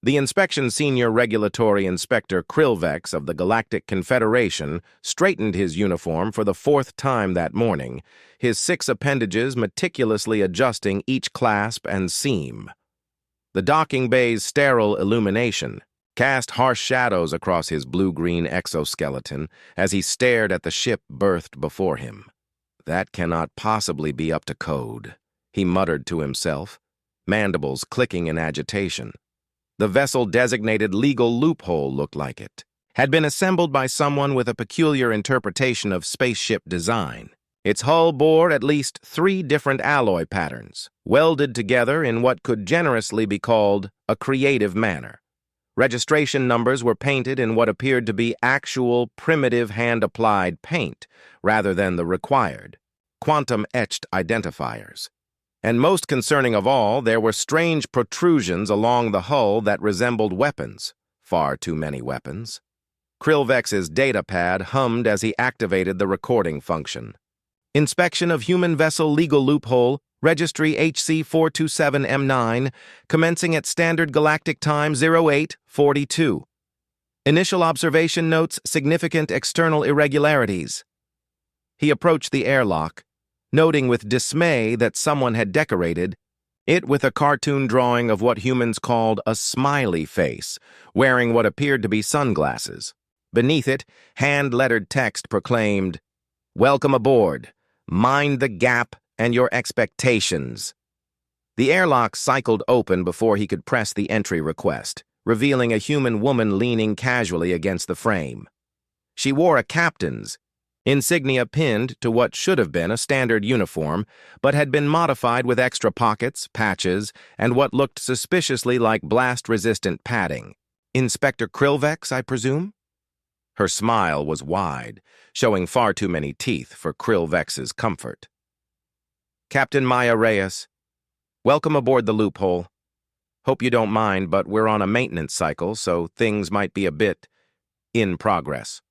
The inspection senior regulatory inspector Krillvex of the Galactic Confederation straightened his uniform for the 4th time that morning, his 6 appendages meticulously adjusting each clasp and seam. The docking bay's sterile illumination cast harsh shadows across his blue-green exoskeleton as he stared at the ship berthed before him. That cannot possibly be up to code, he muttered to himself, mandibles clicking in agitation. The vessel-designated legal loophole looked like it had been assembled by someone with a peculiar interpretation of spaceship design. Its hull bore at least 3 different alloy patterns, welded together in what could generously be called a creative manner. Registration numbers were painted in what appeared to be actual primitive hand-applied paint rather than the required quantum-etched identifiers. And most concerning of all, there were strange protrusions along the hull that resembled weapons. Far too many weapons. Krillvex's datapad hummed as he activated the recording function. Inspection of human vessel legal loophole, registry HC427M9, commencing at standard galactic time 0842. Initial observation notes significant external irregularities. He approached the airlock, noting with dismay that someone had decorated it with a cartoon drawing of what humans called a smiley face, wearing what appeared to be sunglasses. Beneath it, hand-lettered text proclaimed, "Welcome aboard. Mind the gap and your expectations." The airlock cycled open before he could press the entry request, revealing a human woman leaning casually against the frame. She wore a captain's insignia pinned to what should have been a standard uniform, but had been modified with extra pockets, patches, and what looked suspiciously like blast-resistant padding. "Inspector Krillvex, I presume?" Her smile was wide, showing far too many teeth for Krillvex's comfort. "Captain Maya Reyes, welcome aboard the loophole. Hope you don't mind, but we're on a maintenance cycle, so things might be a bit in progress."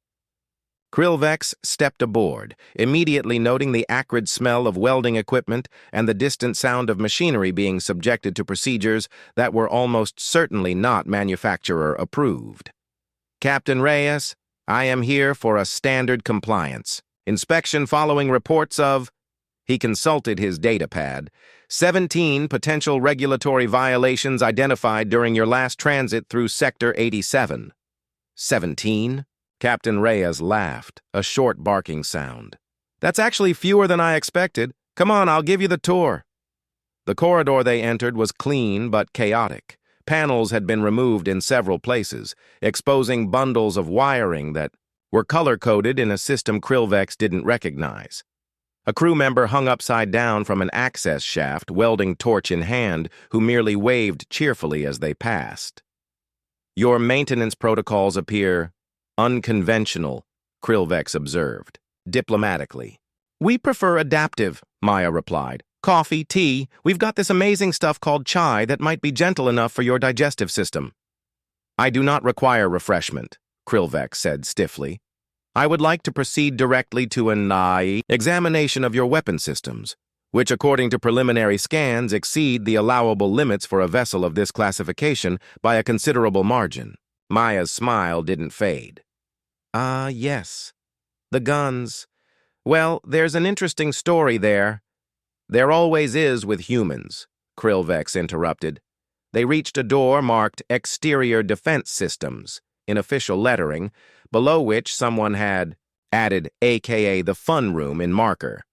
Krillvex stepped aboard, immediately noting the acrid smell of welding equipment and the distant sound of machinery being subjected to procedures that were almost certainly not manufacturer-approved. "Captain Reyes, I am here for a standard compliance. Inspection following reports of..." He consulted his datapad. 17 potential regulatory violations identified during your last transit through Sector 87. 17? Captain Reyes laughed, a short barking sound. "That's actually fewer than I expected. Come on, I'll give you the tour." The corridor they entered was clean but chaotic. Panels had been removed in several places, exposing bundles of wiring that were color-coded in a system Krillvex didn't recognize. A crew member hung upside down from an access shaft, welding torch in hand, who merely waved cheerfully as they passed. "Your maintenance protocols appear unconventional," Krillvex observed, diplomatically. "We prefer adaptive," Maya replied. "Coffee, tea, we've got this amazing stuff called chai that might be gentle enough for your digestive system." "I do not require refreshment," Krillvex said stiffly. "I would like to proceed directly to an examination of your weapon systems, which according to preliminary scans exceed the allowable limits for a vessel of this classification by a considerable margin." Maya's smile didn't fade. Yes. The guns. Well, there's an interesting story there." "There always is with humans," Krillvex interrupted. They reached a door marked Exterior Defense Systems in official lettering, below which someone had added AKA the fun room in marker.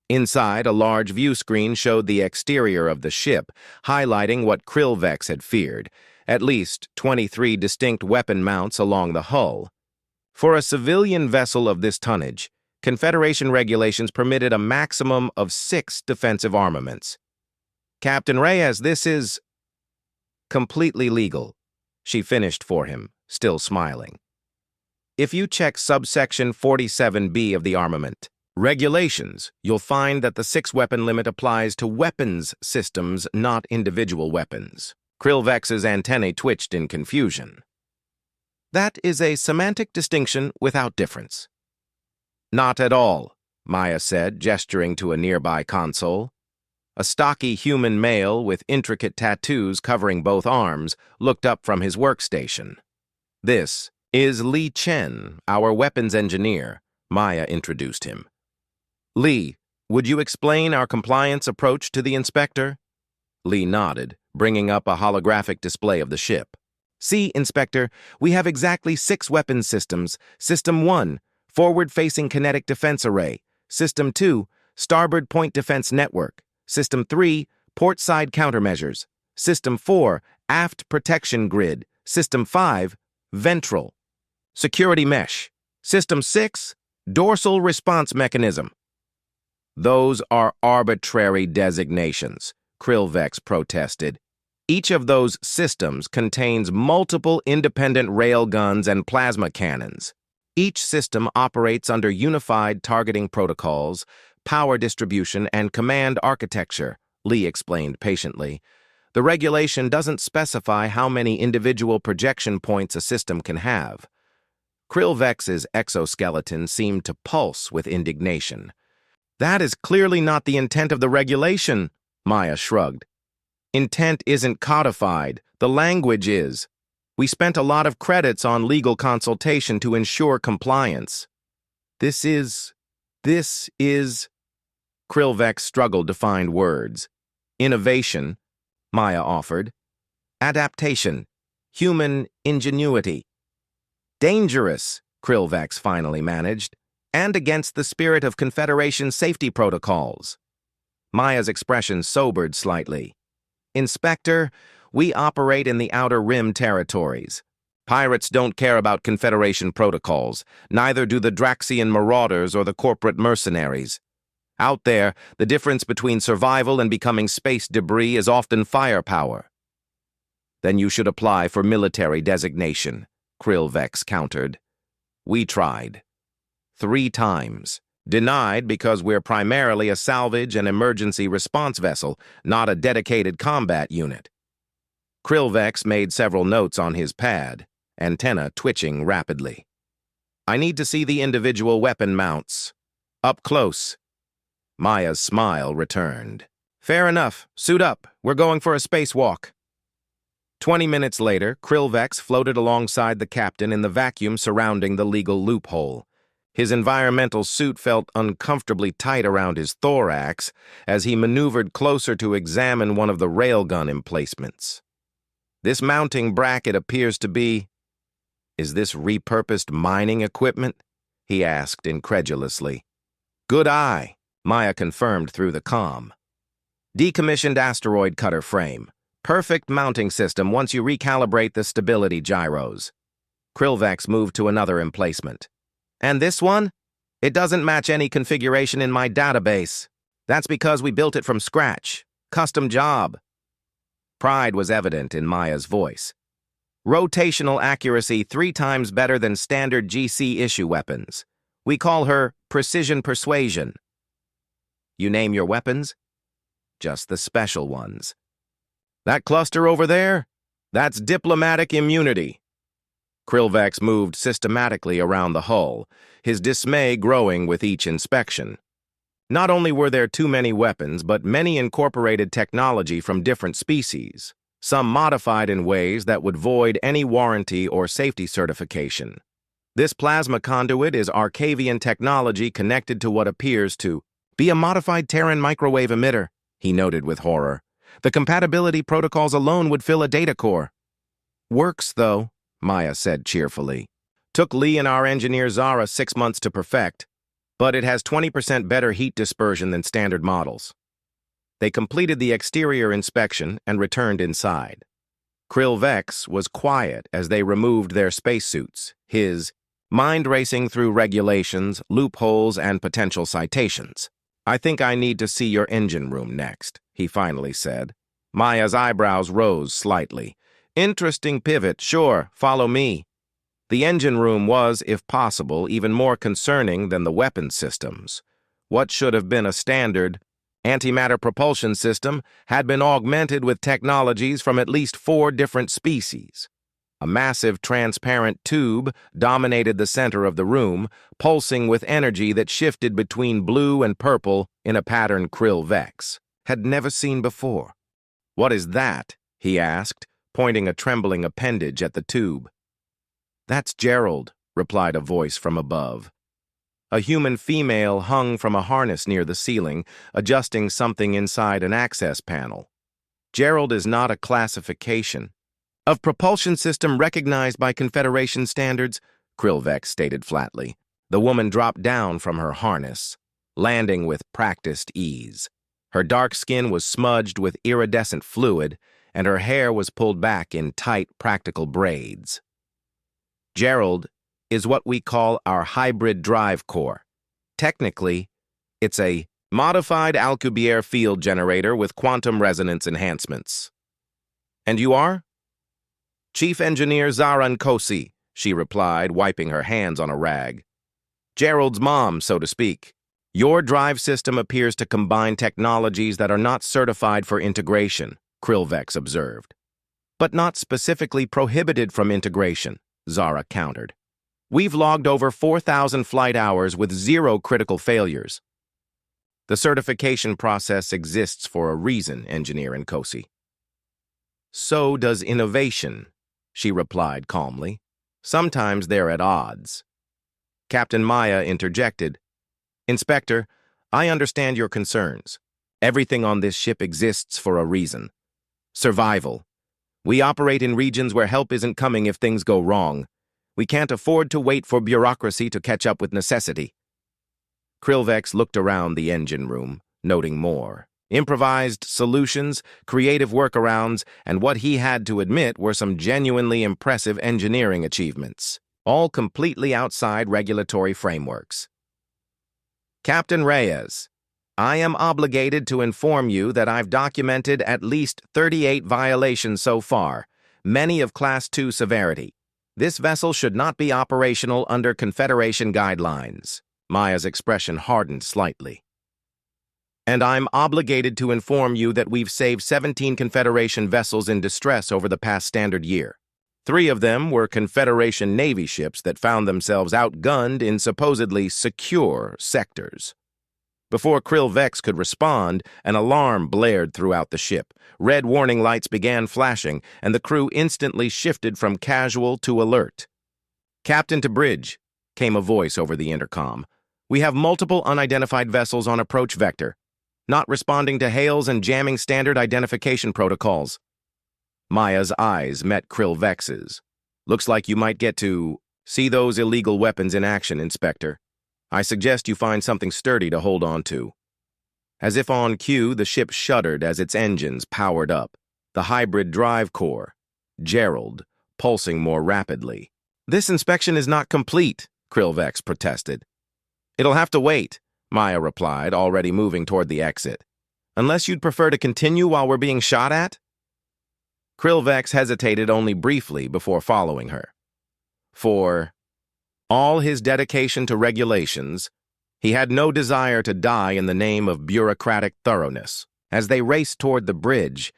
Inside, a large view screen showed the exterior of the ship, highlighting what Krillvex had feared, at least 23 distinct weapon mounts along the hull. For a civilian vessel of this tonnage, Confederation regulations permitted a maximum of 6 defensive armaments. "Captain Reyes, this is completely legal," she finished for him, still smiling. "If you check subsection 47B of the armament regulations, you'll find that the 6-weapon limit applies to weapons systems, not individual weapons." Krillvex's antennae twitched in confusion. "That is a semantic distinction without difference." "Not at all," Maya said, gesturing to a nearby console. A stocky human male with intricate tattoos covering both arms looked up from his workstation. "This is Li Chen, our weapons engineer," Maya introduced him. "Li, would you explain our compliance approach to the inspector?" Li nodded, bringing up a holographic display of the ship. "See, Inspector, we have exactly 6 weapons systems. System 1, forward-facing kinetic defense array. System 2, starboard point defense network. System 3, port-side countermeasures. System 4, aft protection grid. System 5, ventral. Security mesh. System 6, dorsal response mechanism." "Those are arbitrary designations," Krillvex protested. "Each of those systems contains multiple independent railguns and plasma cannons. Each system operates under unified targeting protocols, power distribution, and command architecture," Li explained patiently. "The regulation doesn't specify how many individual projection points a system can have." Krillvex's exoskeleton seemed to pulse with indignation. "That is clearly not the intent of the regulation," Maya shrugged. "Intent isn't codified, the language is. We spent a lot of credits on legal consultation to ensure compliance. This is... Krillvex struggled to find words. "Innovation," Maya offered. "Adaptation. Human ingenuity." "Dangerous," Krillvex finally managed, "and against the spirit of Confederation safety protocols." Maya's expression sobered slightly. "Inspector, we operate in the Outer Rim territories. Pirates don't care about Confederation protocols, neither do the Draxian marauders or the corporate mercenaries. Out there, the difference between survival and becoming space debris is often firepower." "Then you should apply for military designation," Krillvex countered. "We tried. 3 times. Denied because we're primarily a salvage and emergency response vessel, not a dedicated combat unit." Krillvex made several notes on his pad, antenna twitching rapidly. "I need to see the individual weapon mounts. Up close." Maya's smile returned. "Fair enough. Suit up. We're going for a spacewalk." 20 minutes later, Krillvex floated alongside the captain in the vacuum surrounding the legal loophole. His environmental suit felt uncomfortably tight around his thorax as he maneuvered closer to examine one of the railgun emplacements. "This mounting bracket appears to be... Is this repurposed mining equipment?" he asked incredulously. "Good eye," Maya confirmed through the comm. "Decommissioned asteroid cutter frame. Perfect mounting system once you recalibrate the stability gyros." Krillvex moved to another emplacement. "And this one? It doesn't match any configuration in my database. That's because we built it from scratch. Custom job." Pride was evident in Maya's voice. "Rotational accuracy 3 times better than standard GC issue weapons. We call her Precision Persuasion." "You name your weapons?" "Just the special ones." "That cluster over there? That's diplomatic immunity." Krillvex moved systematically around the hull, his dismay growing with each inspection. Not only were there too many weapons, but many incorporated technology from different species, some modified in ways that would void any warranty or safety certification. "This plasma conduit is Arcavian technology connected to what appears to be a modified Terran microwave emitter," he noted with horror. "The compatibility protocols alone would fill a data core." "Works, though," Maya said cheerfully. "Took Li and our engineer Zara 6 months to perfect, but it has 20% better heat dispersion than standard models." They completed the exterior inspection and returned inside. Krillvex was quiet as they removed their spacesuits, his mind racing through regulations, loopholes, and potential citations. "I think I need to see your engine room next," he finally said. Maya's eyebrows rose slightly. "Interesting pivot, sure, follow me." The engine room was, if possible, even more concerning than the weapon systems. What should have been a standard antimatter propulsion system had been augmented with technologies from at least 4 different species. A massive transparent tube dominated the center of the room, pulsing with energy that shifted between blue and purple in a pattern Krillvex had never seen before. "What is that?" he asked, pointing a trembling appendage at the tube. "That's Gerald," replied a voice from above. A human female hung from a harness near the ceiling, adjusting something inside an access panel. "Gerald is not a classification of propulsion system recognized by Confederation standards," Krillvex stated flatly. The woman dropped down from her harness, landing with practiced ease. Her dark skin was smudged with iridescent fluid, and her hair was pulled back in tight, practical braids. "Gerald is what we call our hybrid drive core. Technically, it's a modified Alcubierre field generator with quantum resonance enhancements." "And you are?" "Chief Engineer Zara Nkosi," she replied, wiping her hands on a rag. "Gerald's mom, so to speak. Your drive system appears to combine technologies that are not certified for integration," Krillvex observed. "But not specifically prohibited from integration," Zara countered. "We've logged over 4,000 flight hours with 0 critical failures." "The certification process exists for a reason, Engineer Nkosi." "So does innovation," she replied calmly. "Sometimes they're at odds." Captain Maya interjected. "Inspector, I understand your concerns. Everything on this ship exists for a reason. Survival. We operate in regions where help isn't coming if things go wrong. We can't afford to wait for bureaucracy to catch up with necessity." Krillvex looked around the engine room, noting more. Improvised solutions, creative workarounds, and what he had to admit were some genuinely impressive engineering achievements, all completely outside regulatory frameworks. "Captain Reyes, I am obligated to inform you that I've documented at least 38 violations so far, many of Class 2 severity. This vessel should not be operational under Confederation guidelines." Maya's expression hardened slightly. "And I'm obligated to inform you that we've saved 17 Confederation vessels in distress over the past standard year. 3 of them were Confederation Navy ships that found themselves outgunned in supposedly secure sectors." Before Krillvex could respond, an alarm blared throughout the ship. Red warning lights began flashing, and the crew instantly shifted from casual to alert. "Captain to bridge," came a voice over the intercom. "We have multiple unidentified vessels on approach vector, not responding to hails and jamming standard identification protocols." Maya's eyes met Krillvex's. "Looks like you might get to see those illegal weapons in action, Inspector. I suggest you find something sturdy to hold on to." As if on cue, the ship shuddered as its engines powered up. The hybrid drive core, Gerald, pulsing more rapidly. "This inspection is not complete," Krillvex protested. "It'll have to wait," Maya replied, already moving toward the exit. "Unless you'd prefer to continue while we're being shot at?" Krillvex hesitated only briefly before following her. For all his dedication to regulations, he had no desire to die in the name of bureaucratic thoroughness. As they raced toward the bridge,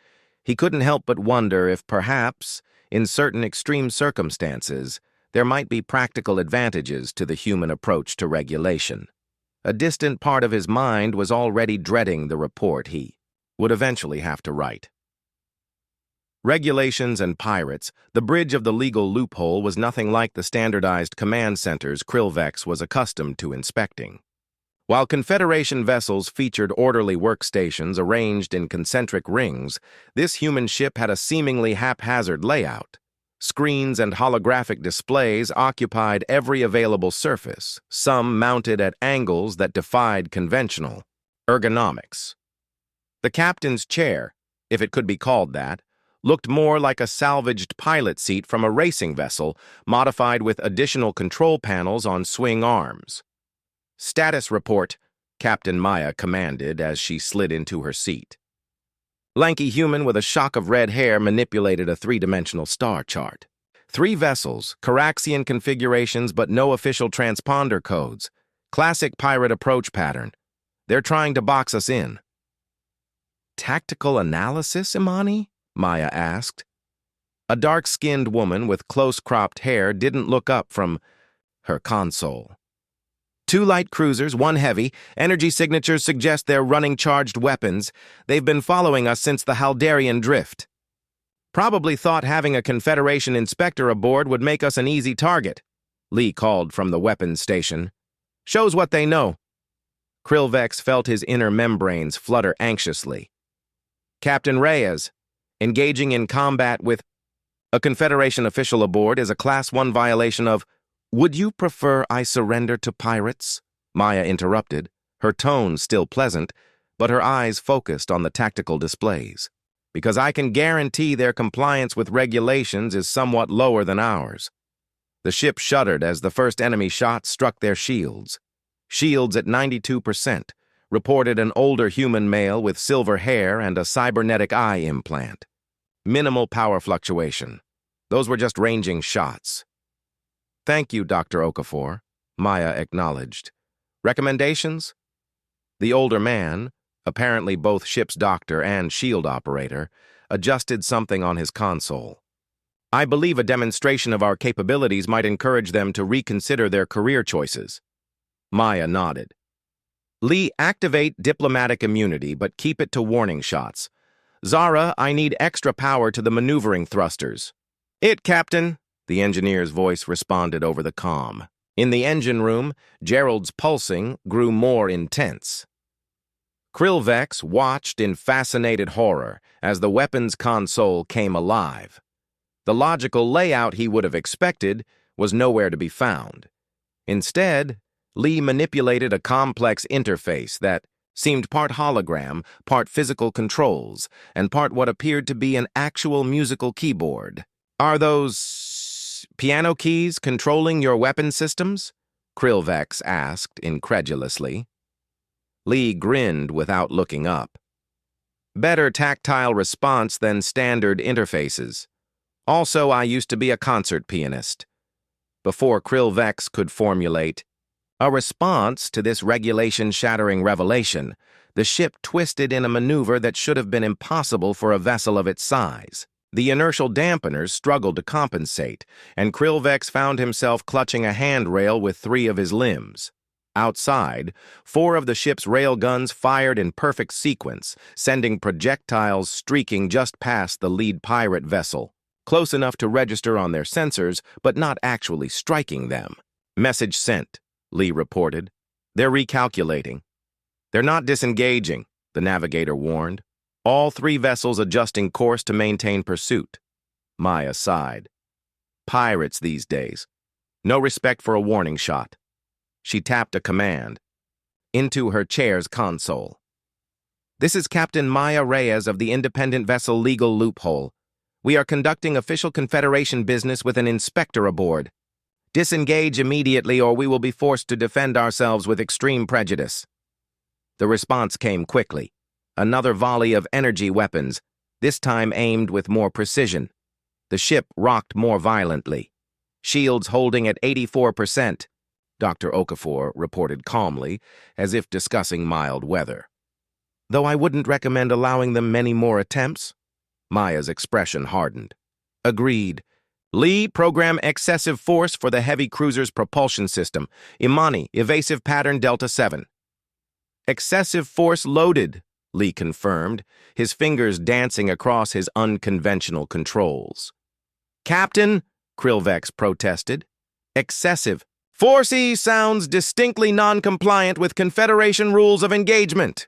he couldn't help but wonder if perhaps, in certain extreme circumstances, there might be practical advantages to the human approach to regulation. A distant part of his mind was already dreading the report he would eventually have to write. Regulations and pirates, the bridge of the legal loophole was nothing like the standardized command centers Krillvex was accustomed to inspecting. While Confederation vessels featured orderly workstations arranged in concentric rings, this human ship had a seemingly haphazard layout. Screens and holographic displays occupied every available surface, some mounted at angles that defied conventional ergonomics. The captain's chair, if it could be called that, looked more like a salvaged pilot seat from a racing vessel, modified with additional control panels on swing arms. "Status report," Captain Maya commanded as she slid into her seat. Lanky human with a shock of red hair manipulated a 3-dimensional star chart. 3 vessels, Caraxian configurations but no official transponder codes. Classic pirate approach pattern. They're trying to box us in. "Tactical analysis, Imani?" Maya asked. A dark-skinned woman with close-cropped hair didn't look up from her console. 2 light cruisers, 1 heavy. Energy signatures suggest they're running charged weapons. They've been following us since the Haldarian Drift. Probably thought having a Confederation inspector aboard would make us an easy target, Lee called from the weapons station. Shows what they know. Krillvex felt his inner membranes flutter anxiously. Captain Reyes, engaging in combat with a Confederation official aboard is a Class 1 violation of... Would you prefer I surrender to pirates? Maya interrupted, her tone still pleasant, but her eyes focused on the tactical displays. Because I can guarantee their compliance with regulations is somewhat lower than ours. The ship shuddered as the first enemy shot struck their shields. Shields at 92%, reported an older human male with silver hair and a cybernetic eye implant. Minimal power fluctuation. Those were just ranging shots. Thank you, Dr. Okafor, Maya acknowledged. Recommendations? The older man, apparently both ship's doctor and shield operator, adjusted something on his console. I believe a demonstration of our capabilities might encourage them to reconsider their career choices. Maya nodded. Lee, activate diplomatic immunity, but keep it to warning shots. Zara, I need extra power to the maneuvering thrusters. It, Captain, the engineer's voice responded over the comm. In the engine room, Gerald's pulsing grew more intense. Krillvex watched in fascinated horror as the weapons console came alive. The logical layout he would have expected was nowhere to be found. Instead, Lee manipulated a complex interface that seemed part hologram, part physical controls, and part what appeared to be an actual musical keyboard. Are those piano keys controlling your weapon systems? Krillvex asked incredulously. Lee grinned without looking up. Better tactile response than standard interfaces. Also, I used to be a concert pianist. Before Krillvex could formulate a response to this regulation-shattering revelation, the ship twisted in a maneuver that should have been impossible for a vessel of its size. The inertial dampeners struggled to compensate, and Krillvex found himself clutching a handrail with 3 of his limbs. Outside, 4 of the ship's railguns fired in perfect sequence, sending projectiles streaking just past the lead pirate vessel, close enough to register on their sensors, but not actually striking them. Message sent, Lee reported. They're recalculating. They're not disengaging, the navigator warned. All 3 vessels adjusting course to maintain pursuit. Maya sighed. Pirates these days. No respect for a warning shot. She tapped a command into her chair's console. This is Captain Maya Reyes of the independent vessel Legal Loophole. We are conducting official Confederation business with an inspector aboard. Disengage immediately or we will be forced to defend ourselves with extreme prejudice. The response came quickly. Another volley of energy weapons, this time aimed with more precision. The ship rocked more violently. Shields holding at 84%. Dr. Okafor reported calmly, as if discussing mild weather. Though I wouldn't recommend allowing them many more attempts. Maya's expression hardened. Agreed. Lee, program excessive force for the heavy cruiser's propulsion system. Imani, evasive pattern Delta 7. Excessive force loaded, Lee confirmed, his fingers dancing across his unconventional controls. Captain, Krillvex protested. Excessive. Force E sounds distinctly non-compliant with Confederation rules of engagement.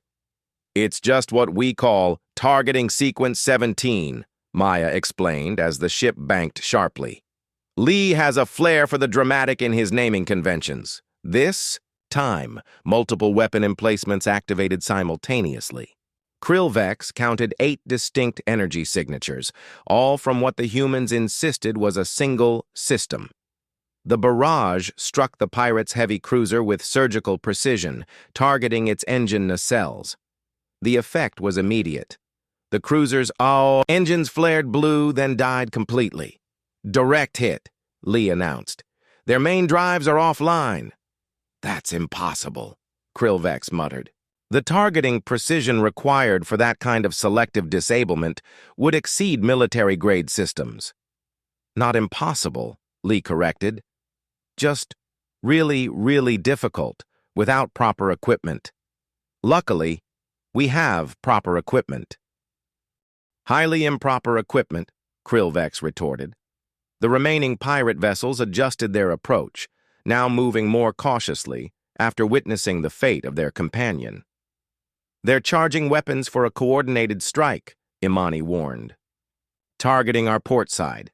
It's just what we call targeting sequence 17, Maya explained as the ship banked sharply. Lee has a flair for the dramatic in his naming conventions. This time, multiple weapon emplacements activated simultaneously. Krillvex counted 8 distinct energy signatures, all from what the humans insisted was a single system. The barrage struck the pirate's heavy cruiser with surgical precision, targeting its engine nacelles. The effect was immediate. The cruiser's engines flared blue, then died completely. Direct hit, Lee announced. Their main drives are offline. That's impossible, Krillvex muttered. The targeting precision required for that kind of selective disablement would exceed military-grade systems. Not impossible, Lee corrected. Just really, really difficult, without proper equipment. Luckily, we have proper equipment. Highly improper equipment, Krillvex retorted. The remaining pirate vessels adjusted their approach, now moving more cautiously after witnessing the fate of their companion. They're charging weapons for a coordinated strike, Imani warned. Targeting our port side.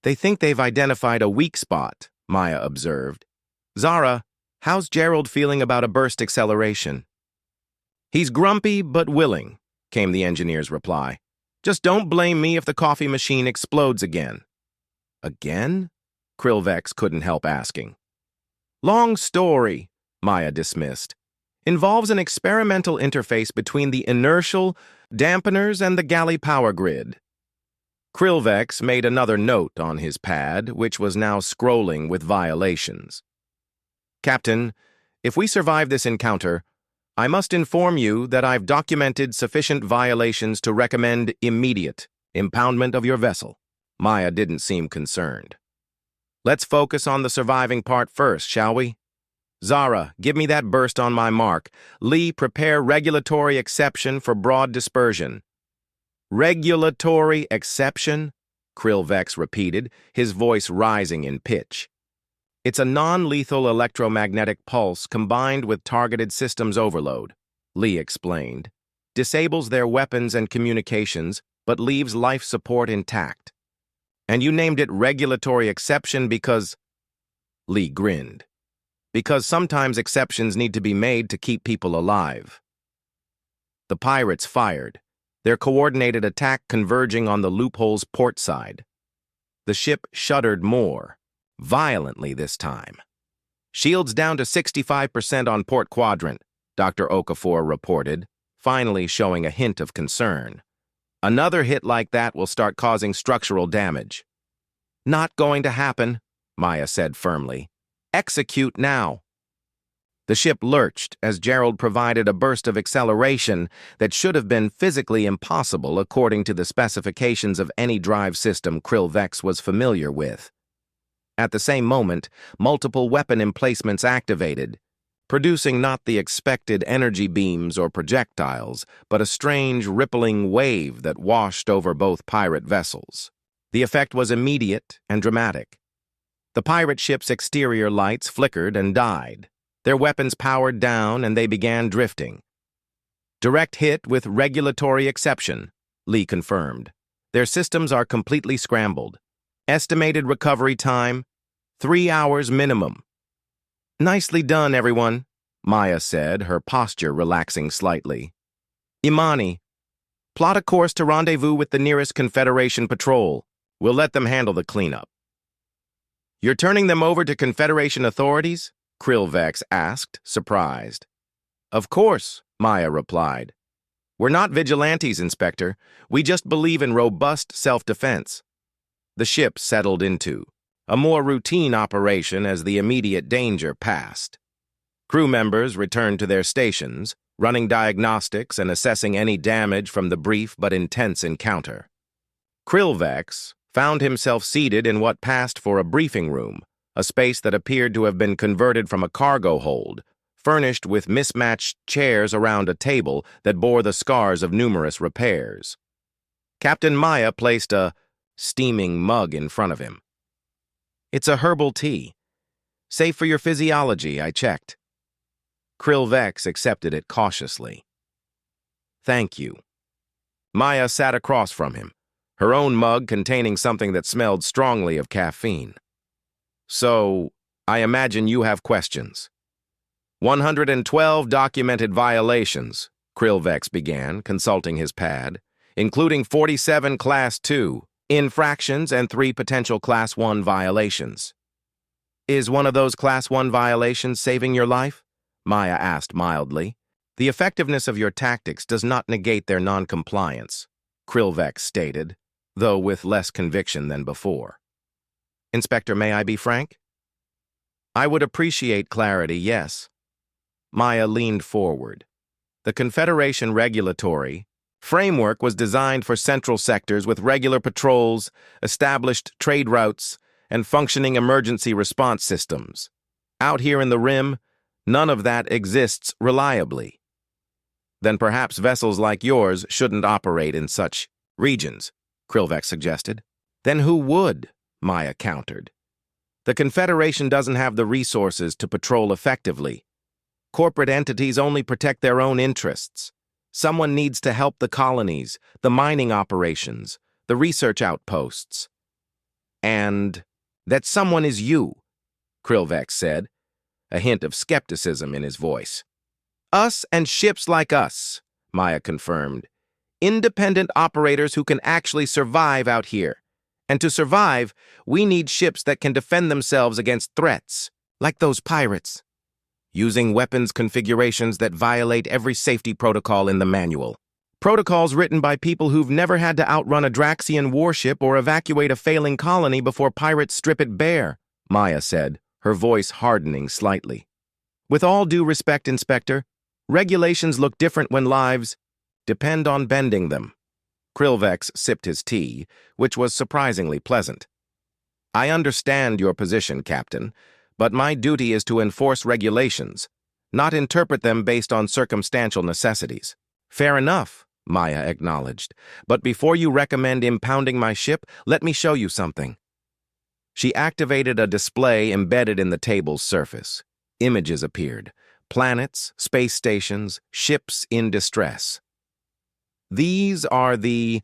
They think they've identified a weak spot, Maya observed. Zara, how's Gerald feeling about a burst acceleration? He's grumpy but willing, came the engineer's reply. Just don't blame me if the coffee machine explodes again. Again? Krillvex couldn't help asking. Long story, Maya dismissed. Involves an experimental interface between the inertial dampeners and the galley power grid. Krillvex made another note on his pad, which was now scrolling with violations. Captain, if we survive this encounter, I must inform you that I've documented sufficient violations to recommend immediate impoundment of your vessel. Maya didn't seem concerned. Let's focus on the surviving part first, shall we? Zara, give me that burst on my mark. Lee, prepare regulatory exception for broad dispersion. Regulatory exception? Krillvex repeated, his voice rising in pitch. It's a non-lethal electromagnetic pulse combined with targeted systems overload, Lee explained. Disables their weapons and communications, but leaves life support intact. And you named it regulatory exception because... Lee grinned. Because sometimes exceptions need to be made to keep people alive. The pirates fired, their coordinated attack converging on the loophole's port side. The ship shuddered more. Violently this time. Shields down to 65% on port quadrant, Dr. Okafor reported, finally showing a hint of concern. Another hit like that will start causing structural damage. Not going to happen, Maya said firmly. Execute now. The ship lurched as Gerald provided a burst of acceleration that should have been physically impossible according to the specifications of any drive system Krillvex was familiar with. At the same moment, multiple weapon emplacements activated, producing not the expected energy beams or projectiles, but a strange rippling wave that washed over both pirate vessels. The effect was immediate and dramatic. The pirate ship's exterior lights flickered and died. Their weapons powered down and they began drifting. Direct hit with regulatory exception, Lee confirmed. Their systems are completely scrambled. Estimated recovery time, 3 hours minimum. Nicely done, everyone, Maya said, her posture relaxing slightly. Imani, plot a course to rendezvous with the nearest Confederation patrol. We'll let them handle the cleanup. You're turning them over to Confederation authorities? Krillvex asked, surprised. Of course, Maya replied. We're not vigilantes, Inspector. We just believe in robust self-defense. The ship settled into a more routine operation as the immediate danger passed. Crew members returned to their stations, running diagnostics and assessing any damage from the brief but intense encounter. Krillvex found himself seated in what passed for a briefing room, a space that appeared to have been converted from a cargo hold, furnished with mismatched chairs around a table that bore the scars of numerous repairs. Captain Maya placed a steaming mug in front of him. It's a herbal tea. Safe for your physiology, I checked. Krillvex accepted it cautiously. Thank you. Maya sat across from him, her own mug containing something that smelled strongly of caffeine. So, I imagine you have questions. 112 documented violations, Krillvex began, consulting his pad, including 47 Class 2 infractions and 3 potential Class 1 violations. Is one of those Class 1 violations saving your life? Maya asked mildly. The effectiveness of your tactics does not negate their non-compliance, Krillvex stated, though with less conviction than before. Inspector, may I be frank? I would appreciate clarity, yes. Maya leaned forward. The Confederation regulatory framework was designed for central sectors with regular patrols, established trade routes, and functioning emergency response systems. Out here in the Rim, None of that exists reliably. Then perhaps vessels like yours shouldn't operate in such regions, Krillvex suggested. Then who would? Maya countered. The Confederation doesn't have the resources to patrol effectively. Corporate entities only protect their own interests. Someone needs to help the colonies, the mining operations, the research outposts. And that someone is you, Krillvex said, a hint of skepticism in his voice. Us and ships like us, Maya confirmed. Independent operators who can actually survive out here. And to survive, we need ships that can defend themselves against threats, like those pirates, using weapons configurations that violate every safety protocol in the manual. Protocols written by people who've never had to outrun a Draxian warship or evacuate a failing colony before pirates strip it bare, Maya said, her voice hardening slightly. With all due respect, Inspector, regulations look different when lives depend on bending them. Krillvex sipped his tea, which was surprisingly pleasant. I understand your position, Captain, but my duty is to enforce regulations, not interpret them based on circumstantial necessities. Fair enough, Maya acknowledged, but before you recommend impounding my ship, let me show you something. She activated a display embedded in the table's surface. Images appeared. Planets, space stations, ships in distress. These are the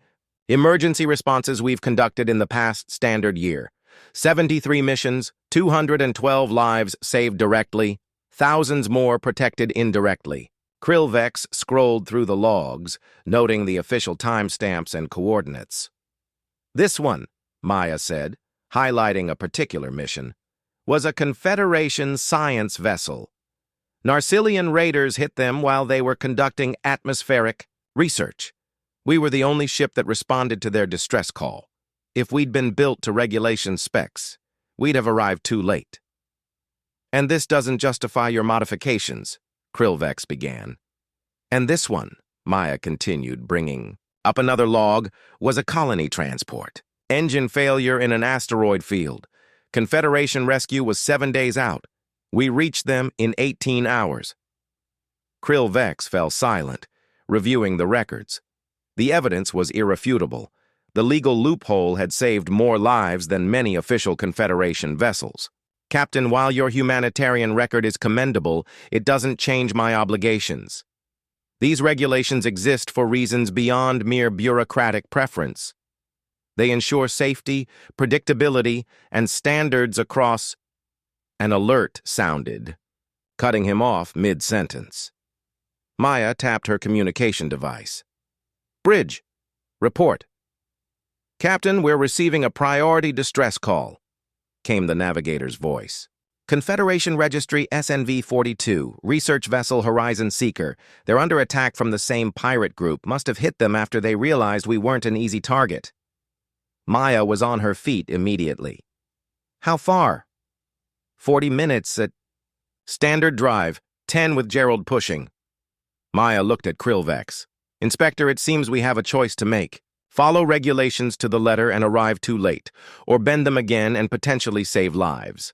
emergency responses we've conducted in the past standard year. 73 missions, 212 lives saved directly, thousands more protected indirectly. Krillvex scrolled through the logs, noting the official timestamps and coordinates. This one, Maya said, highlighting a particular mission, was a Confederation science vessel. Narcillian raiders hit them while they were conducting atmospheric research. We were the only ship that responded to their distress call. If we'd been built to regulation specs, we'd have arrived too late. And this doesn't justify your modifications, Krillvex began. And this one, Maya continued, bringing up another log, was a colony transport. Engine failure in an asteroid field. Confederation rescue was 7 days out. We reached them in 18 hours. Krillvex fell silent, reviewing the records. The evidence was irrefutable. The legal loophole had saved more lives than many official Confederation vessels. Captain, while your humanitarian record is commendable, it doesn't change my obligations. These regulations exist for reasons beyond mere bureaucratic preference. They ensure safety, predictability, and standards across. An alert sounded, cutting him off mid-sentence. Maya tapped her communication device. Bridge, report. Captain, we're receiving a priority distress call, came the navigator's voice. Confederation Registry SNV-42, Research Vessel Horizon Seeker. They're under attack from the same pirate group. Must have hit them after they realized we weren't an easy target. Maya was on her feet immediately. How far? 40 minutes at standard drive, 10 with Gerald pushing. Maya looked at Krillvex. Inspector, it seems we have a choice to make. Follow regulations to the letter and arrive too late, or bend them again and potentially save lives.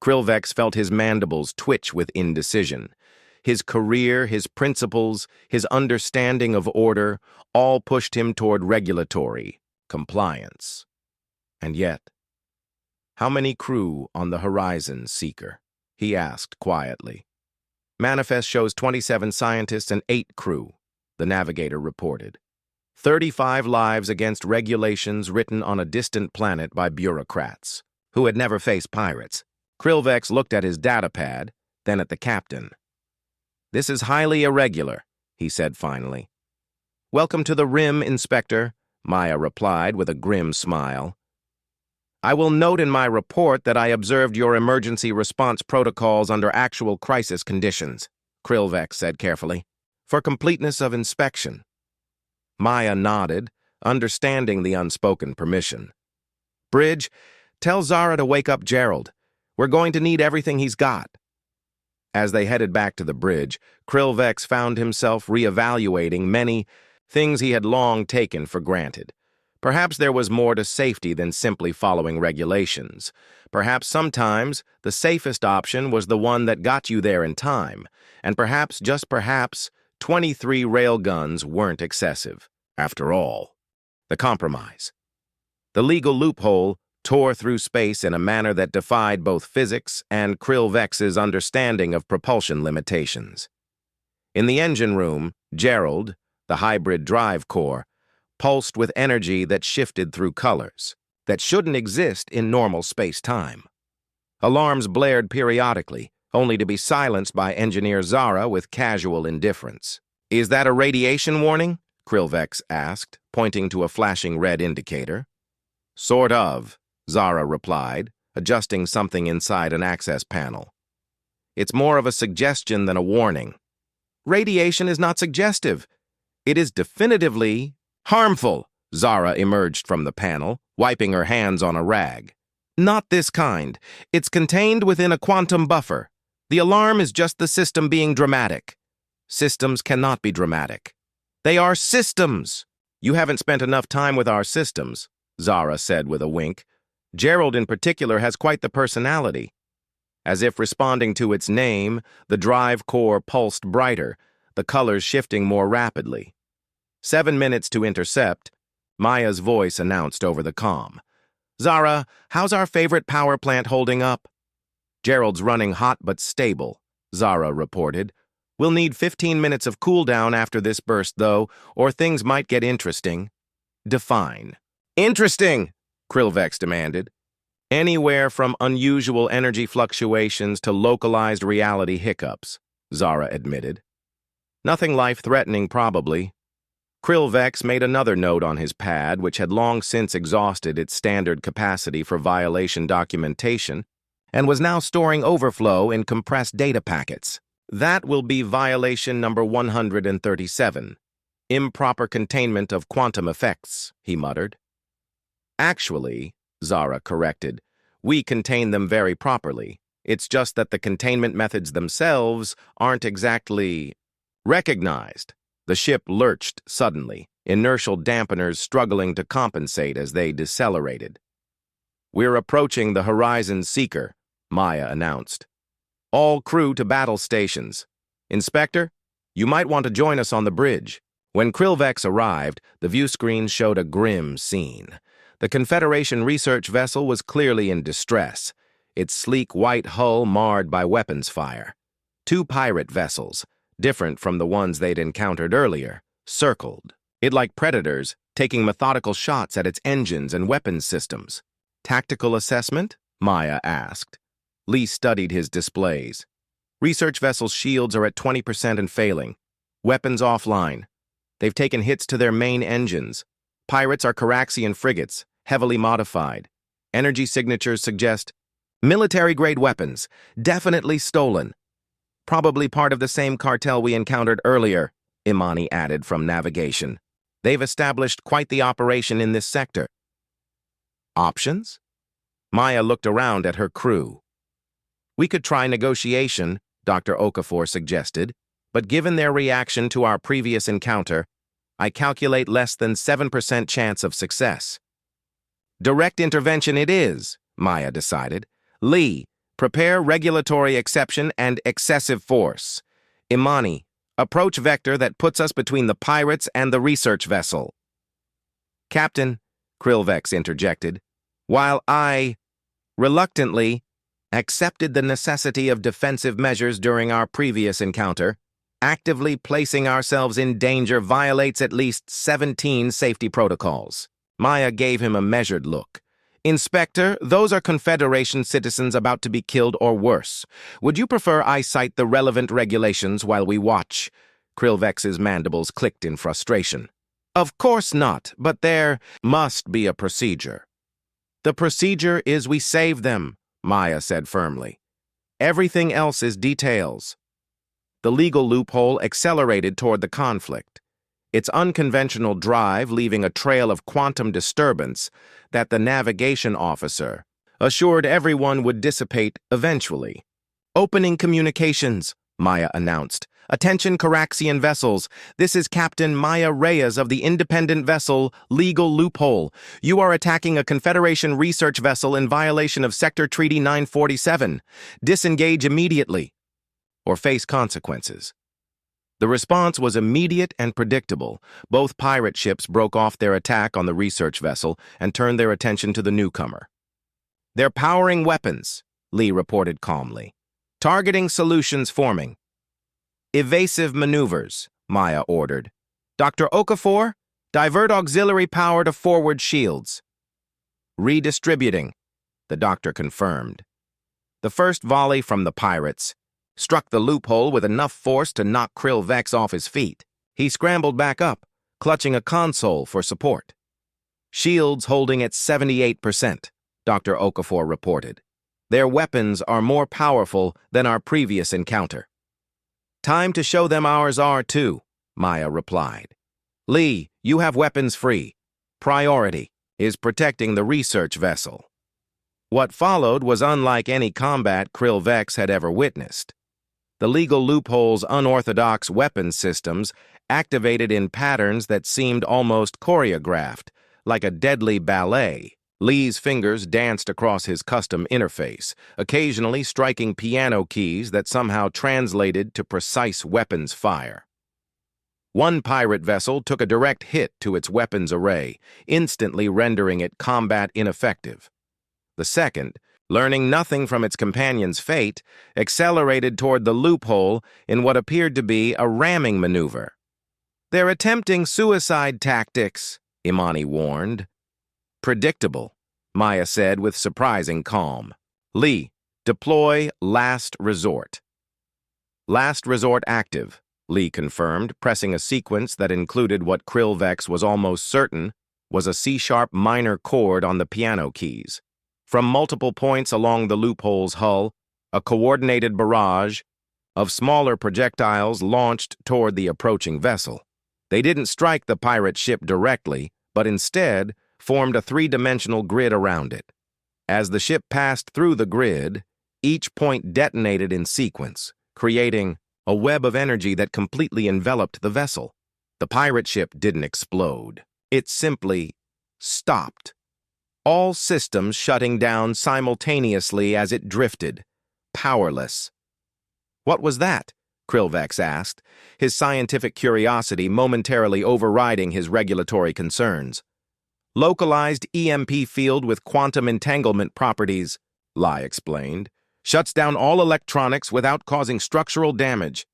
Krillvex felt his mandibles twitch with indecision. His career, his principles, his understanding of order, all pushed him toward regulatory compliance. And yet, how many crew on the Horizon Seeker? He asked quietly. Manifest shows 27 scientists and 8 crew, the navigator reported. 35 lives against regulations written on a distant planet by bureaucrats who had never faced pirates. Krillvex looked at his datapad, then at the captain. This is highly irregular, he said finally. Welcome to the Rim, Inspector, Maya replied with a grim smile. I will note in my report that I observed your emergency response protocols under actual crisis conditions, Krillvex said carefully, for completeness of inspection. Maya nodded, understanding the unspoken permission. Bridge, tell Zara to wake up Gerald. We're going to need everything he's got. As they headed back to the bridge, Krillvex found himself reevaluating many things he had long taken for granted. Perhaps there was more to safety than simply following regulations. Perhaps sometimes the safest option was the one that got you there in time, and perhaps, just perhaps, 23 railguns weren't excessive. After all, the compromise. The legal loophole tore through space in a manner that defied both physics and Krillvex's understanding of propulsion limitations. In the engine room, Gerald, the hybrid drive core, pulsed with energy that shifted through colors that shouldn't exist in normal space-time. Alarms blared periodically, only to be silenced by Engineer Zara with casual indifference. "Is that a radiation warning?" Krillvex asked, pointing to a flashing red indicator. "Sort of," Zara replied, adjusting something inside an access panel. "It's more of a suggestion than a warning." "Radiation is not suggestive. It is definitively harmful." Zara emerged from the panel, wiping her hands on a rag. "Not this kind. It's contained within a quantum buffer. The alarm is just the system being dramatic. Systems cannot be dramatic. They are systems." "You haven't spent enough time with our systems," Zara said with a wink. "Gerald in particular has quite the personality." As if responding to its name, the drive core pulsed brighter, the colors shifting more rapidly. 7 minutes to intercept, Maya's voice announced over the comm. "Zara, how's our favorite power plant holding up?" "Gerald's running hot but stable," Zara reported. "We'll need 15 minutes of cooldown after this burst, though, or things might get interesting." "Define." "Interesting," Krillvex demanded. "Anywhere from unusual energy fluctuations to localized reality hiccups," Zara admitted. "Nothing life-threatening, probably." Krillvex made another note on his pad, which had long since exhausted its standard capacity for violation documentation and was now storing overflow in compressed data packets. "That will be violation number 137. Improper containment of quantum effects," he muttered. "Actually," Zara corrected, "we contain them very properly. It's just that the containment methods themselves aren't exactly recognized." The ship lurched suddenly, inertial dampeners struggling to compensate as they decelerated. "We're approaching the Horizon Seeker," Maya announced. "All crew to battle stations. Inspector, you might want to join us on the bridge." When Krillvex arrived, the view screen showed a grim scene. The Confederation research vessel was clearly in distress, its sleek white hull marred by weapons fire. 2 pirate vessels, different from the ones they'd encountered earlier, circled it like predators, taking methodical shots at its engines and weapons systems. "Tactical assessment?" Maya asked. Lee studied his displays. "Research vessel's shields are at 20% and failing. Weapons offline. They've taken hits to their main engines. Pirates are Caraxian frigates, heavily modified. Energy signatures suggest military-grade weapons, definitely stolen. Probably part of the same cartel we encountered earlier," Imani added from navigation. "They've established quite the operation in this sector." "Options?" Maya looked around at her crew. "We could try negotiation," Dr. Okafor suggested, "but given their reaction to our previous encounter, I calculate less than 7% chance of success." "Direct intervention it is," Maya decided. "Lee, prepare regulatory exception and excessive force. Imani, approach vector that puts us between the pirates and the research vessel." "Captain," Krillvex interjected, "while I, reluctantly, accepted the necessity of defensive measures during our previous encounter, actively placing ourselves in danger violates at least 17 safety protocols." Maya gave him a measured look. "Inspector, those are Confederation citizens about to be killed or worse. Would you prefer I cite the relevant regulations while we watch?" Krillvex's mandibles clicked in frustration. "Of course not, but there must be a procedure." "The procedure is we save them," Maya said firmly. "Everything else is details." The legal loophole accelerated toward the conflict, its unconventional drive leaving a trail of quantum disturbance that the navigation officer assured everyone would dissipate eventually. "Opening communications," Maya announced. Attention Caraxian vessels. This is Captain Maya Reyes of the independent vessel Legal Loophole. You are attacking a Confederation research vessel in violation of Sector Treaty 947. Disengage immediately, or face consequences. The response was immediate and predictable. Both pirate ships broke off their attack on the research vessel and turned their attention to the newcomer. "They're powering weapons," Lee reported calmly. "Targeting solutions forming." "Evasive maneuvers," Maya ordered. "Dr. Okafor, divert auxiliary power to forward shields." "Redistributing," the doctor confirmed. The first volley from the pirates struck the loophole with enough force to knock Krill Vex off his feet. He scrambled back up, clutching a console for support. "Shields holding at 78%, Dr. Okafor reported. "Their weapons are more powerful than our previous encounter." "Time to show them ours are too," Maya replied. "Lee, you have weapons free. Priority is protecting the research vessel." What followed was unlike any combat Krill Vex had ever witnessed. The Legal Loophole's unorthodox weapons systems activated in patterns that seemed almost choreographed, like a deadly ballet. Lee's fingers danced across his custom interface, occasionally striking piano keys that somehow translated to precise weapons fire. One pirate vessel took a direct hit to its weapons array, instantly rendering it combat ineffective. The second, learning nothing from its companion's fate, accelerated toward the loophole in what appeared to be a ramming maneuver. "They're attempting suicide tactics," Imani warned. "Predictable," Maya said with surprising calm. "Lee, deploy last resort." "Last resort active," Lee confirmed, pressing a sequence that included what Krill Vex was almost certain was a C-sharp minor chord on the piano keys. From multiple points along the loophole's hull, a coordinated barrage of smaller projectiles launched toward the approaching vessel. They didn't strike the pirate ship directly, but instead formed a three-dimensional grid around it. As the ship passed through the grid, each point detonated in sequence, creating a web of energy that completely enveloped the vessel. The pirate ship didn't explode. It simply stopped. All systems shutting down simultaneously as it drifted, powerless. "What was that?" Krill Vex asked, his scientific curiosity momentarily overriding his regulatory concerns. "Localized EMP field with quantum entanglement properties," Lai explained. "Shuts down all electronics without causing structural damage.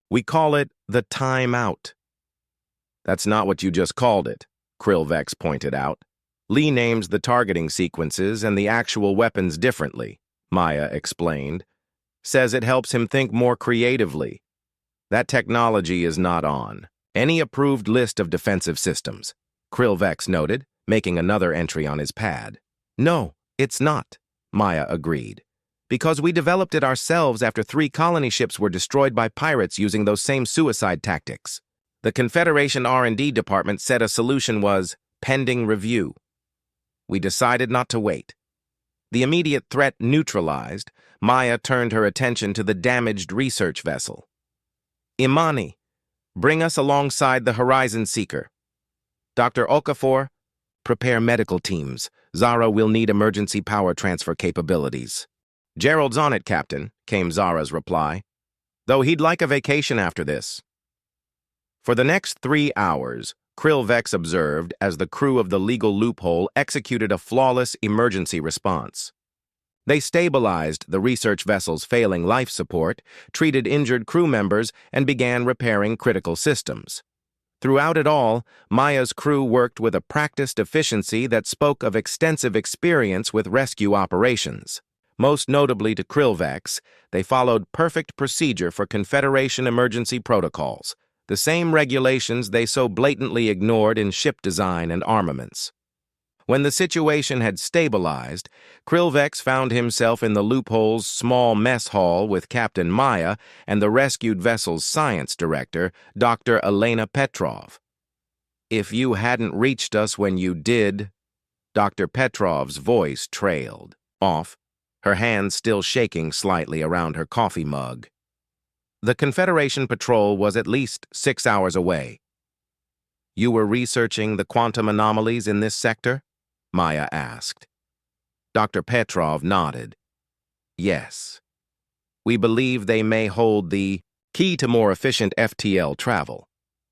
We call it the timeout." "That's not what you just called it," Krill Vex pointed out. "Lee names the targeting sequences and the actual weapons differently," Maya explained. "Says it helps him think more creatively. That technology is not on any approved list of defensive systems," Krill Vex noted, making another entry on his pad. "No, it's not," Maya agreed. "Because we developed it ourselves after 3 colony ships were destroyed by pirates using those same suicide tactics. The Confederation R&D department said a solution was pending review. We decided not to wait." The immediate threat neutralized, Maya turned her attention to the damaged research vessel. "Imani, bring us alongside the Horizon Seeker. Dr. Okafor, prepare medical teams. Zara will need emergency power transfer capabilities." "Gerald's on it, Captain," came Zara's reply, "though he'd like a vacation after this." For the next 3 hours, Krill Vex observed as the crew of the Legal Loophole executed a flawless emergency response. They stabilized the research vessel's failing life support, treated injured crew members, and began repairing critical systems. Throughout it all, Maya's crew worked with a practiced efficiency that spoke of extensive experience with rescue operations. Most notably to Krill Vex, they followed perfect procedure for Confederation emergency protocols, the same regulations they so blatantly ignored in ship design and armaments. When the situation had stabilized, Krill Vex found himself in the loophole's small mess hall with Captain Maya and the rescued vessel's science director, Dr. Elena Petrov. "If you hadn't reached us when you did," Dr. Petrov's voice trailed off, her hands still shaking slightly around her coffee mug. The Confederation patrol was at least 6 hours away. You were researching the quantum anomalies in this sector? Maya asked. Dr. Petrov nodded. Yes. We believe they may hold the key to more efficient FTL travel.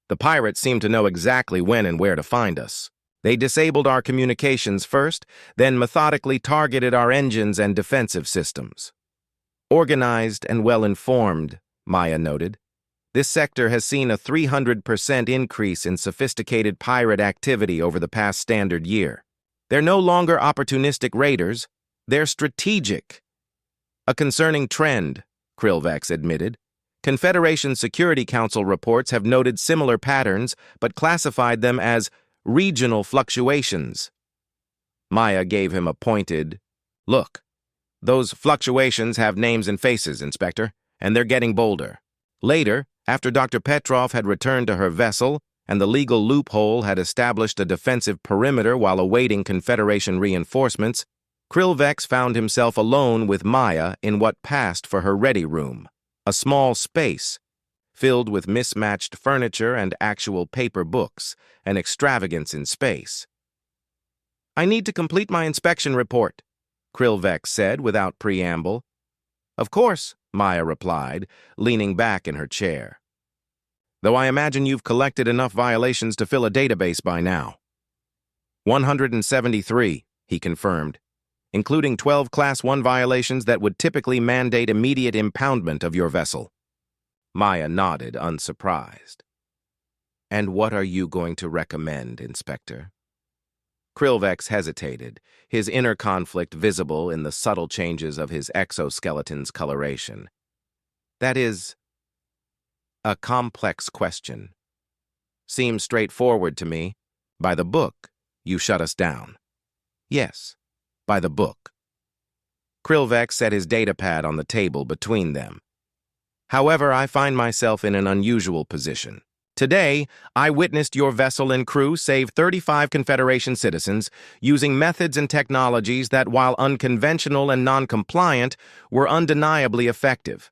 The pirates seem to know exactly when and where to find us. They disabled our communications first, then methodically targeted our engines and defensive systems. Organized and well-informed, Maya noted. This sector has seen a 300% increase in sophisticated pirate activity over the past standard year. They're no longer opportunistic raiders, they're strategic. A concerning trend, Krillvex admitted. Confederation Security Council reports have noted similar patterns, but classified them as regional fluctuations. Maya gave him a pointed, "Look, those fluctuations have names and faces, Inspector, and they're getting bolder." Later, after Dr. Petrov had returned to her vessel and the legal loophole had established a defensive perimeter while awaiting Confederation reinforcements, Krillvex found himself alone with Maya in what passed for her ready room, a small space filled with mismatched furniture and actual paper books, an extravagance in space. "I need to complete my inspection report," Krillvex said without preamble. "Of course," Maya replied, leaning back in her chair. "Though I imagine you've collected enough violations to fill a database by now." 173, he confirmed, including 12 Class 1 violations that would typically mandate immediate impoundment of your vessel. Maya nodded, unsurprised. "And what are you going to recommend, Inspector?" Krillvex hesitated, his inner conflict visible in the subtle changes of his exoskeleton's coloration. "That is a complex question. Seems straightforward to me. By the book, you shut us down." "Yes, by the book." Krillvex set his datapad on the table between them. "However, I find myself in an unusual position. Today, I witnessed your vessel and crew save 35 Confederation citizens using methods and technologies that, while unconventional and non-compliant, were undeniably effective."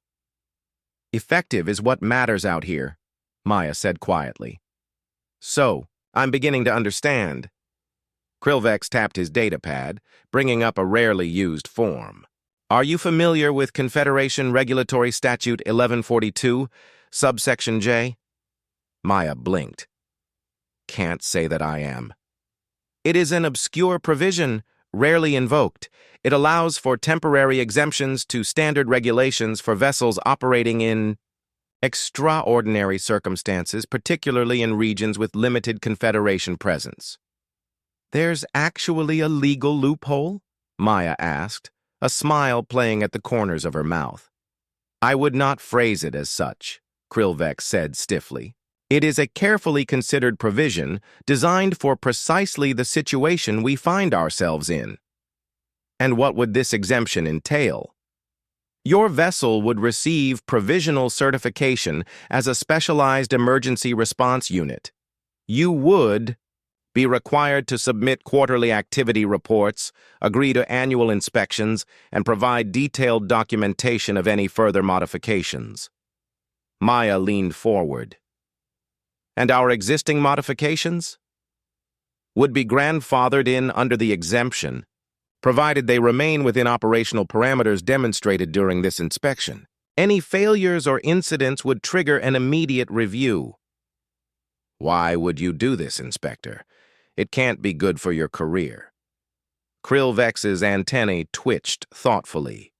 "Effective is what matters out here," Maya said quietly. "So, I'm beginning to understand." Krillvex tapped his datapad, bringing up a rarely used form. "Are you familiar with Confederation Regulatory Statute 1142, subsection J?" Maya blinked. "Can't say that I am." "It is an obscure provision, rarely invoked. It allows for temporary exemptions to standard regulations for vessels operating in extraordinary circumstances, particularly in regions with limited Confederation presence." "There's actually a legal loophole?" Maya asked, a smile playing at the corners of her mouth. "I would not phrase it as such," Krillvex said stiffly. "It is a carefully considered provision designed for precisely the situation we find ourselves in." "And what would this exemption entail?" "Your vessel would receive provisional certification as a specialized emergency response unit. You would be required to submit quarterly activity reports, agree to annual inspections, and provide detailed documentation of any further modifications." Maya leaned forward. "And our existing modifications?" "Would be grandfathered in under the exemption, provided they remain within operational parameters demonstrated during this inspection. Any failures or incidents would trigger an immediate review." "Why would you do this, Inspector? It can't be good for your career." Krillvex's antennae twitched thoughtfully.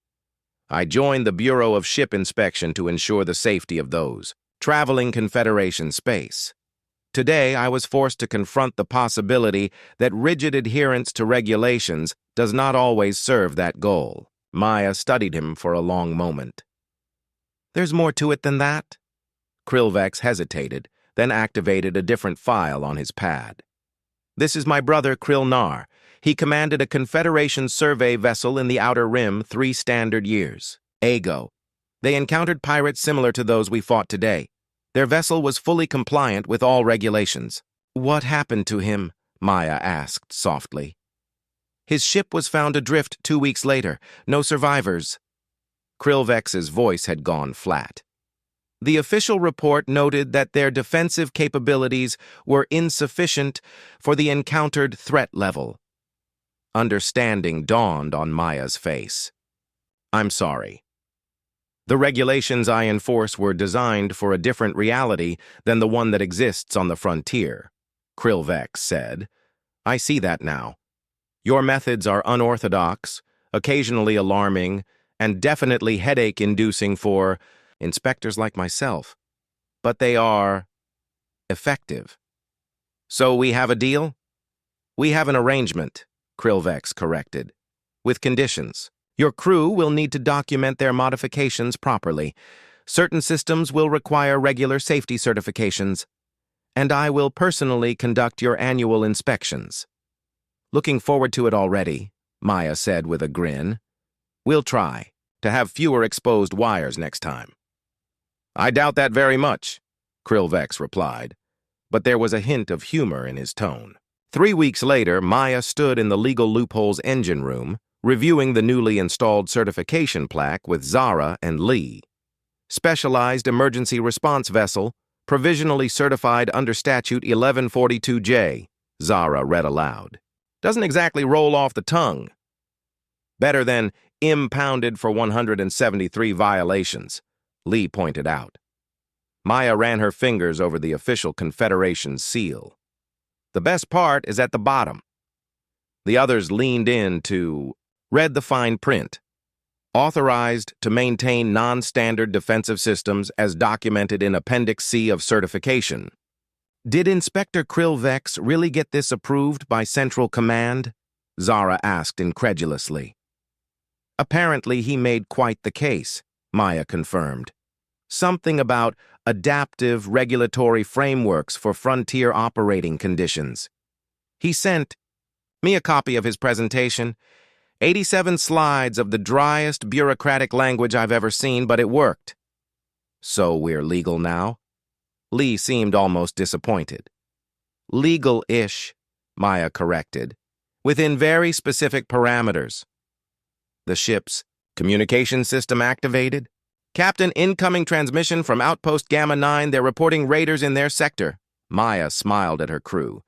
"I joined the Bureau of Ship Inspection to ensure the safety of those traveling Confederation space. Today, I was forced to confront the possibility that rigid adherence to regulations does not always serve that goal." Maya studied him for a long moment. "There's more to it than that?" Krillvex hesitated, then activated a different file on his pad. "This is my brother Krill-Nar. He commanded a Confederation survey vessel in the Outer Rim 3 standard years. Ago. They encountered pirates similar to those we fought today. Their vessel was fully compliant with all regulations." "What happened to him?" Maya asked softly. "His ship was found adrift 2 weeks later. No survivors." Krillvex's voice had gone flat. The official report noted that their defensive capabilities were insufficient for the encountered threat level. Understanding dawned on Maya's face. I'm sorry. The regulations I enforce were designed for a different reality than the one that exists on the frontier, Krillvex said. I see that now. Your methods are unorthodox, occasionally alarming, and definitely headache-inducing for inspectors like myself. But they are effective. So we have a deal? We have an arrangement, Krillvex corrected, with conditions. Your crew will need to document their modifications properly. Certain systems will require regular safety certifications, and I will personally conduct your annual inspections. Looking forward to it already, Maya said with a grin. We'll try to have fewer exposed wires next time. I doubt that very much, Krillvex replied, but there was a hint of humor in his tone. 3 weeks later, Maya stood in the legal loophole's engine room, reviewing the newly installed certification plaque with Zara and Lee. Specialized Emergency Response Vessel, provisionally certified under Statute 1142J, Zara read aloud. Doesn't exactly roll off the tongue. Better than impounded for 173 violations, Lee pointed out. Maya ran her fingers over the official Confederation seal. The best part is at the bottom. The others leaned in to read the fine print. Authorized to maintain non-standard defensive systems as documented in Appendix C of certification. Did Inspector Krillvex really get this approved by Central Command? Zara asked incredulously. Apparently he made quite the case, Maya confirmed. Something about adaptive regulatory frameworks for frontier operating conditions. He sent me a copy of his presentation. 87 slides of the driest bureaucratic language I've ever seen, but it worked. So we're legal now? Lee seemed almost disappointed. Legal-ish, Maya corrected, within very specific parameters. The ship's communication system activated. Captain, incoming transmission from Outpost Gamma 9. They're reporting raiders in their sector. Maya smiled at her crew.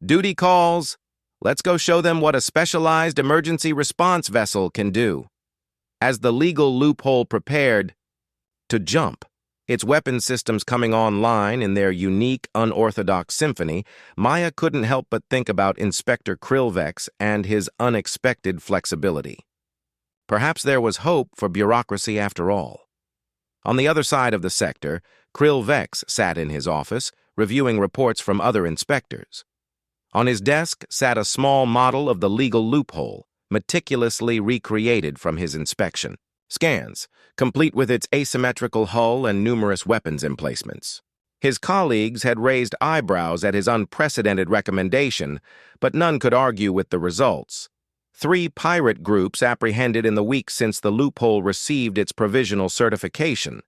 Duty calls. Let's go show them what a specialized emergency response vessel can do. As the legal loophole prepared to jump, its weapon systems coming online in their unique, unorthodox symphony, Maya couldn't help but think about Inspector Krillvex and his unexpected flexibility. Perhaps there was hope for bureaucracy after all. On the other side of the sector, Krillvex sat in his office, reviewing reports from other inspectors. On his desk sat a small model of the legal loophole, meticulously recreated from his inspection. Scans, complete with its asymmetrical hull and numerous weapons emplacements. His colleagues had raised eyebrows at his unprecedented recommendation, but none could argue with the results. 3 pirate groups apprehended in the weeks since the loophole received its provisional certification.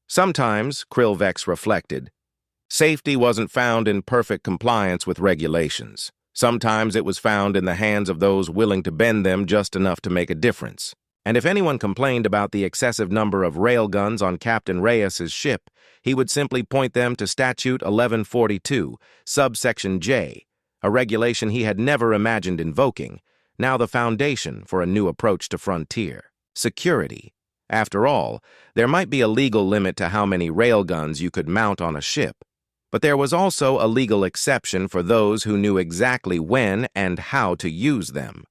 Sometimes, Krillvex reflected, safety wasn't found in perfect compliance with regulations. Sometimes it was found in the hands of those willing to bend them just enough to make a difference. And if anyone complained about the excessive number of railguns on Captain Reyes's ship, he would simply point them to Statute 1142, subsection J, a regulation he had never imagined invoking, now the foundation for a new approach to frontier security. After all, there might be a legal limit to how many railguns you could mount on a ship, but there was also a legal exception for those who knew exactly when and how to use them.